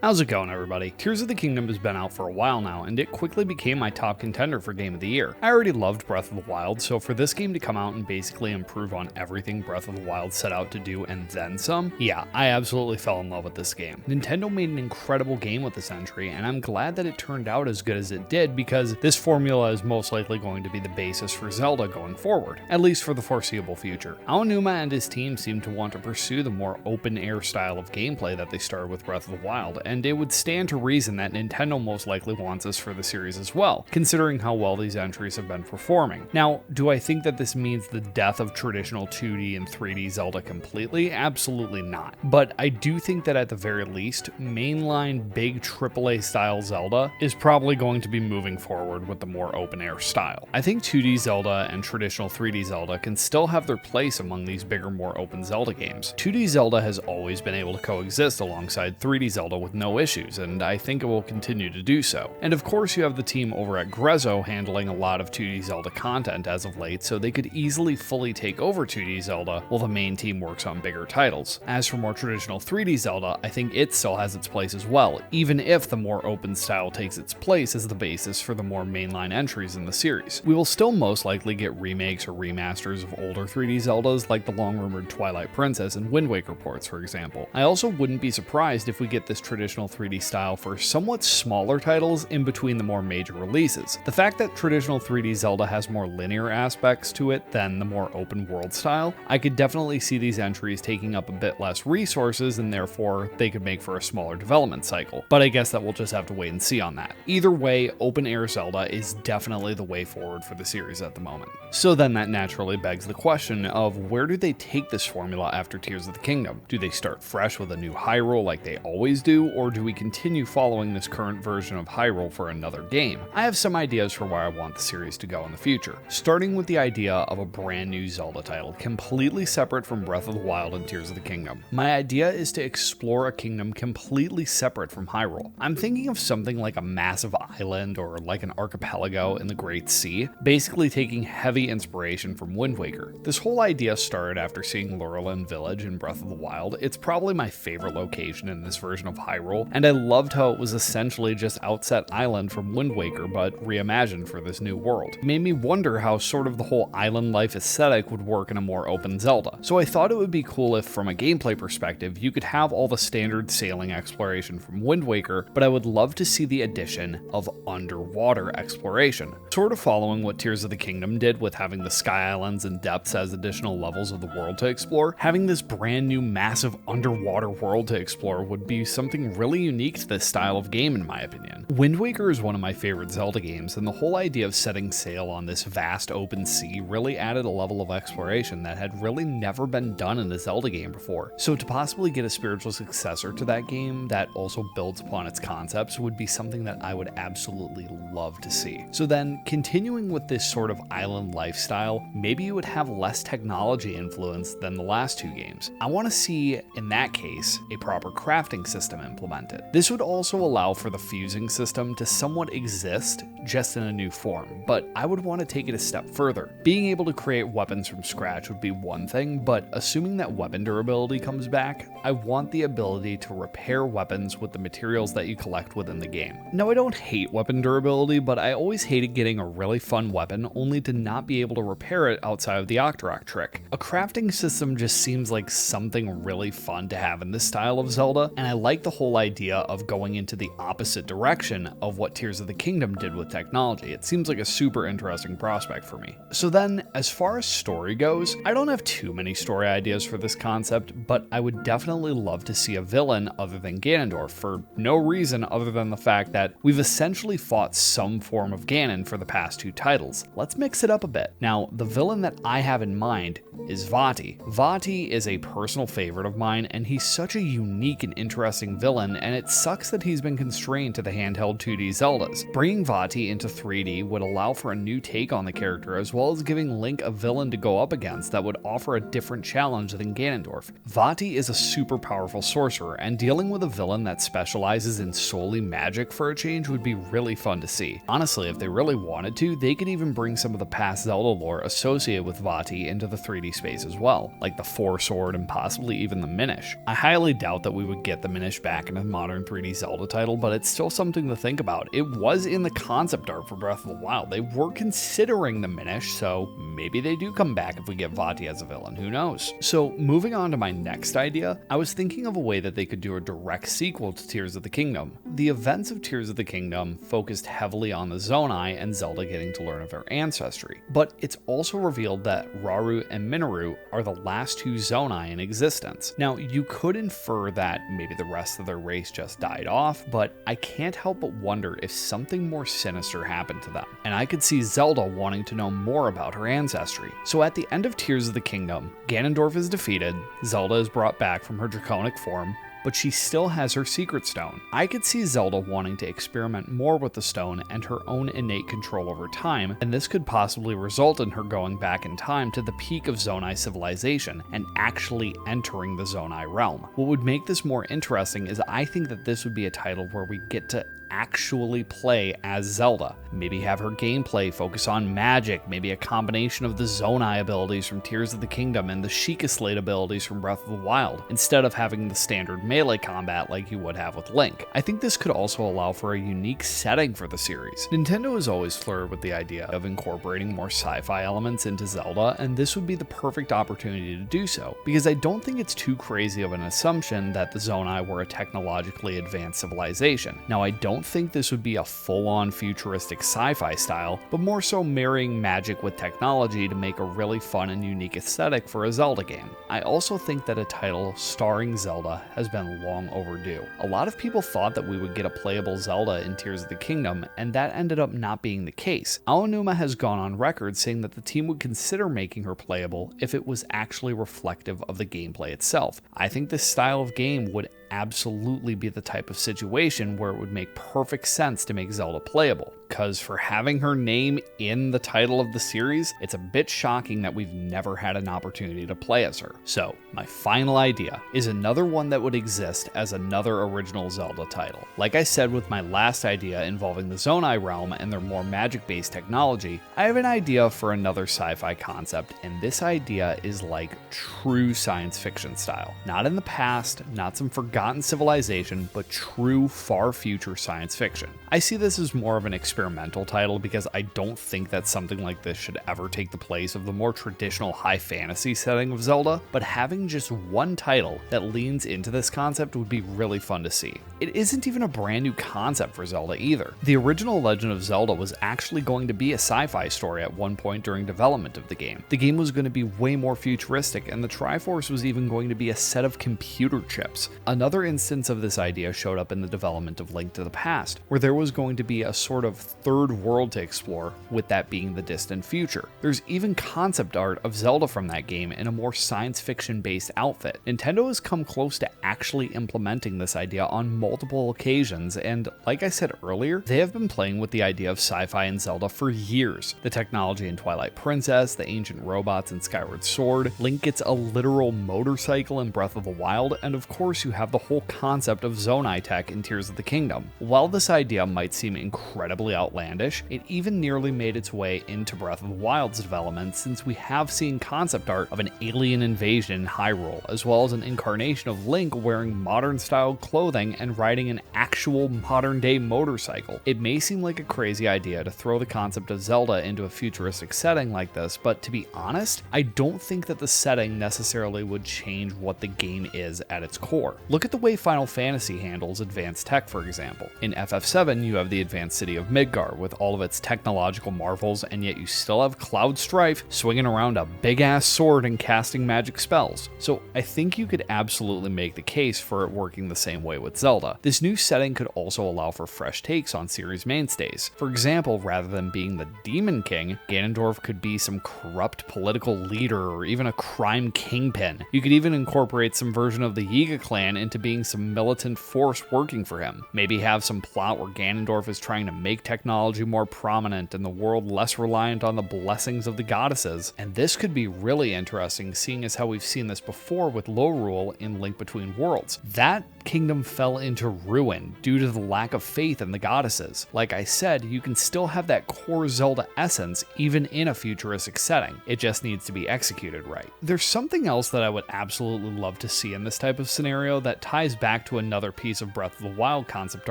How's it going, everybody? Tears of the Kingdom has been out for a while now, and it quickly became my top contender for Game of the Year. I already loved Breath of the Wild, so for this game to come out and basically improve on everything Breath of the Wild set out to do and then some, yeah, I absolutely fell in love with this game. Nintendo made an incredible game with this entry, and I'm glad that it turned out as good as it did because this formula is most likely going to be the basis for Zelda going forward, at least for the foreseeable future. Aonuma and his team seem to want to pursue the more open-air style of gameplay that they started with Breath of the Wild, and it would stand to reason that Nintendo most likely wants this for the series as well, considering how well these entries have been performing. Now, do I think that this means the death of traditional 2D and 3D Zelda completely? Absolutely not. But I do think that at the very least, mainline big AAA style Zelda is probably going to be moving forward with the more open-air style. I think 2D Zelda and traditional 3D Zelda can still have their place among these bigger, more open Zelda games. 2D Zelda has always been able to coexist alongside 3D Zelda with no issues, and I think it will continue to do so. And of course you have the team over at Grezzo handling a lot of 2D Zelda content as of late, so they could easily fully take over 2D Zelda while the main team works on bigger titles. As for more traditional 3D Zelda, I think it still has its place as well, even if the more open style takes its place as the basis for the more mainline entries in the series. We will still most likely get remakes or remasters of older 3D Zeldas like the long-rumored Twilight Princess and Wind Waker ports, for example. I also wouldn't be surprised if we get this traditional 3D style for somewhat smaller titles in between the more major releases. The fact that traditional 3D Zelda has more linear aspects to it than the more open world style, I could definitely see these entries taking up a bit less resources and therefore they could make for a smaller development cycle. But I guess that we'll just have to wait and see on that. Either way, open air Zelda is definitely the way forward for the series at the moment. So then that naturally begs the question of where do they take this formula after Tears of the Kingdom? Do they start fresh with a new Hyrule like they always do, or do we continue following this current version of Hyrule for another game? I have some ideas for where I want the series to go in the future, starting with the idea of a brand new Zelda title, completely separate from Breath of the Wild and Tears of the Kingdom. My idea is to explore a kingdom completely separate from Hyrule. I'm thinking of something like a massive island or like an archipelago in the Great Sea, basically taking heavy inspiration from Wind Waker. This whole idea started after seeing Lurelin Village in Breath of the Wild. It's probably my favorite location in this version of Hyrule, and I loved how it was essentially just Outset Island from Wind Waker, but reimagined for this new world. It made me wonder how sort of the whole island life aesthetic would work in a more open Zelda. So I thought it would be cool if, from a gameplay perspective, you could have all the standard sailing exploration from Wind Waker, but I would love to see the addition of underwater exploration. Sort of following what Tears of the Kingdom did with having the Sky Islands and depths as additional levels of the world to explore, having this brand new massive underwater world to explore would be something really unique to this style of game in my opinion. Wind Waker is one of my favorite Zelda games, and the whole idea of setting sail on this vast open sea really added a level of exploration that had really never been done in a Zelda game before. So to possibly get a spiritual successor to that game that also builds upon its concepts would be something that I would absolutely love to see. So then, continuing with this sort of island lifestyle, maybe you would have less technology influence than the last two games. I want to see, in that case, a proper crafting system implemented. This would also allow for the fusing system to somewhat exist, just in a new form, but I would want to take it a step further. Being able to create weapons from scratch would be one thing, but assuming that weapon durability comes back, I want the ability to repair weapons with the materials that you collect within the game. Now, I don't hate weapon durability, but I always hated getting a really fun weapon only to not be able to repair it outside of the Octorok trick. A crafting system just seems like something really fun to have in this style of Zelda, and I like the whole idea of going into the opposite direction of what Tears of the Kingdom did with technology. It seems like a super interesting prospect for me. So then, as far as story goes, I don't have too many story ideas for this concept, but I would definitely love to see a villain other than Ganondorf for no reason other than the fact that we've essentially fought some form of Ganon for the past two titles. Let's mix it up a bit. Now, the villain that I have in mind is Vaati. Vaati is a personal favorite of mine, and he's such a unique and interesting villain, and it sucks that he's been constrained to the handheld 2D Zeldas. Bringing Vaati into 3D would allow for a new take on the character, as well as giving Link a villain to go up against that would offer a different challenge than Ganondorf. Vaati is a super powerful sorcerer, and dealing with a villain that specializes in solely magic for a change would be really fun to see. Honestly, if they really wanted to, they could even bring some of the past Zelda lore associated with Vaati into the 3D space as well, like the Four Sword and possibly even the Minish. I highly doubt that we would get the Minish back in a modern 3D Zelda title, but it's still something to think about. It was in the concept art for Breath of the Wild. They were considering the Minish, so maybe they do come back if we get Vati as a villain, who knows? So moving on to my next idea, I was thinking of a way that they could do a direct sequel to Tears of the Kingdom. The events of Tears of the Kingdom focused heavily on the Zonai and Zelda getting to learn of their ancestry, but it's also revealed that Rauru and Minoru are the last two Zonai in existence. Now, you could infer that maybe the rest of their race just died off, but I can't help but wonder if something more sinister happened to them, and I could see Zelda wanting to know more about her ancestry. So at the end of Tears of the Kingdom, Ganondorf is defeated, Zelda is brought back from her draconic form, but she still has her secret stone. I could see Zelda wanting to experiment more with the stone and her own innate control over time, and this could possibly result in her going back in time to the peak of Zonai civilization and actually entering the Zonai realm. What would make this more interesting is I think that this would be a title where we get to actually play as Zelda. Maybe have her gameplay focus on magic, maybe a combination of the Zonai abilities from Tears of the Kingdom and the Sheikah Slate abilities from Breath of the Wild, instead of having the standard melee combat like you would have with Link. I think this could also allow for a unique setting for the series. Nintendo has always flirted with the idea of incorporating more sci-fi elements into Zelda, and this would be the perfect opportunity to do so, because I don't think it's too crazy of an assumption that the Zonai were a technologically advanced civilization. Now, I don't think this would be a full-on futuristic sci-fi style, but more so marrying magic with technology to make a really fun and unique aesthetic for a Zelda game. I also think that a title starring Zelda has been long overdue. A lot of people thought that we would get a playable Zelda in Tears of the Kingdom, and that ended up not being the case. Aonuma has gone on record saying that the team would consider making her playable if it was actually reflective of the gameplay itself. I think this style of game would absolutely be the type of situation where it would make perfect sense to make Zelda playable, because for having her name in the title of the series, it's a bit shocking that we've never had an opportunity to play as her. So, my final idea is another one that would exist as another original Zelda title. Like I said with my last idea involving the Zonai realm and their more magic-based technology, I have an idea for another sci-fi concept, and this idea is like true science fiction style. Not in the past, not some forgotten civilization, but true far future science fiction. I see this as more of an experimental title because I don't think that something like this should ever take the place of the more traditional high fantasy setting of Zelda, but having just one title that leans into this concept would be really fun to see. It isn't even a brand new concept for Zelda either. The original Legend of Zelda was actually going to be a sci-fi story at one point during development of the game. The game was going to be way more futuristic, and the Triforce was even going to be a set of computer chips. Another instance of this idea showed up in the development of Link to the Past, where there was going to be a sort of third world to explore, with that being the distant future. There's even concept art of Zelda from that game in a more science fiction based outfit. Nintendo has come close to actually implementing this idea on multiple occasions, and like I said earlier, they have been playing with the idea of sci-fi in Zelda for years. The technology in Twilight Princess, the ancient robots in Skyward Sword, Link gets a literal motorcycle in Breath of the Wild, and of course you have the whole concept of Zonai tech in Tears of the Kingdom. While this idea might seem incredibly outlandish, it even nearly made its way into Breath of the Wild's development, since we have seen concept art of an alien invasion in Hyrule, as well as an incarnation of Link wearing modern style clothing and riding an actual modern day motorcycle. It may seem like a crazy idea to throw the concept of Zelda into a futuristic setting like this, but to be honest, I don't think that the setting necessarily would change what the game is at its core. Look at the way Final Fantasy handles advanced tech, for example. In FF7, you have the advanced city of Midgar with all of its technological marvels, and yet you still have Cloud Strife swinging around a big-ass sword and casting magic spells. So I think you could absolutely make the case for it working the same way with Zelda. This new setting could also allow for fresh takes on series mainstays. For example, rather than being the Demon King, Ganondorf could be some corrupt political leader or even a crime kingpin. You could even incorporate some version of the Yiga clan into being some militant force working for him. Maybe have some plot where Ganondorf is trying to make technology more prominent and the world less reliant on the blessings of the goddesses. And this could be really interesting, seeing as how we've seen this before with Lorule in Link Between Worlds. That kingdom fell into ruin due to the lack of faith in the goddesses. Like I said, you can still have that core Zelda essence even in a futuristic setting. It just needs to be executed right. There's something else that I would absolutely love to see in this type of scenario that ties back to another piece of Breath of the Wild concept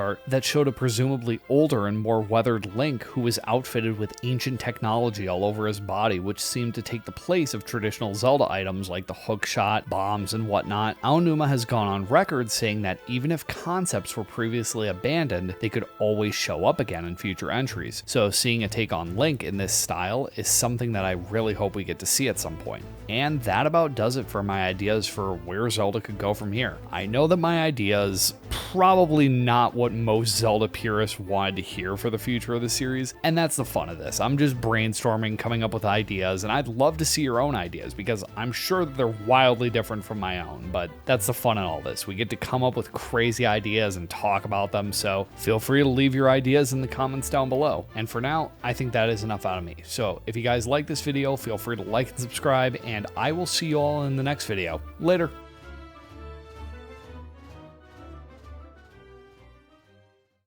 art that showed a presumably older and more weathered Link who was outfitted with ancient technology all over his body, which seemed to take the place of traditional Zelda items like the hookshot, bombs, and whatnot. Aonuma has gone on record saying that even if concepts were previously abandoned, they could always show up again in future entries. So seeing a take on Link in this style is something that I really hope we get to see at some point. And that about does it for my ideas for where Zelda could go from here. I know that my ideas probably not what most Zelda purists wanted to hear for the future of the series, and that's the fun of this. I'm just brainstorming, coming up with ideas, and I'd love to see your own ideas because I'm sure that they're wildly different from my own, but that's the fun in all this. We get to come up with crazy ideas and talk about them, so feel free to leave your ideas in the comments down below. And for now, I think that is enough out of me. So if you guys like this video, feel free to like and subscribe, and I will see you all in the next video. Later.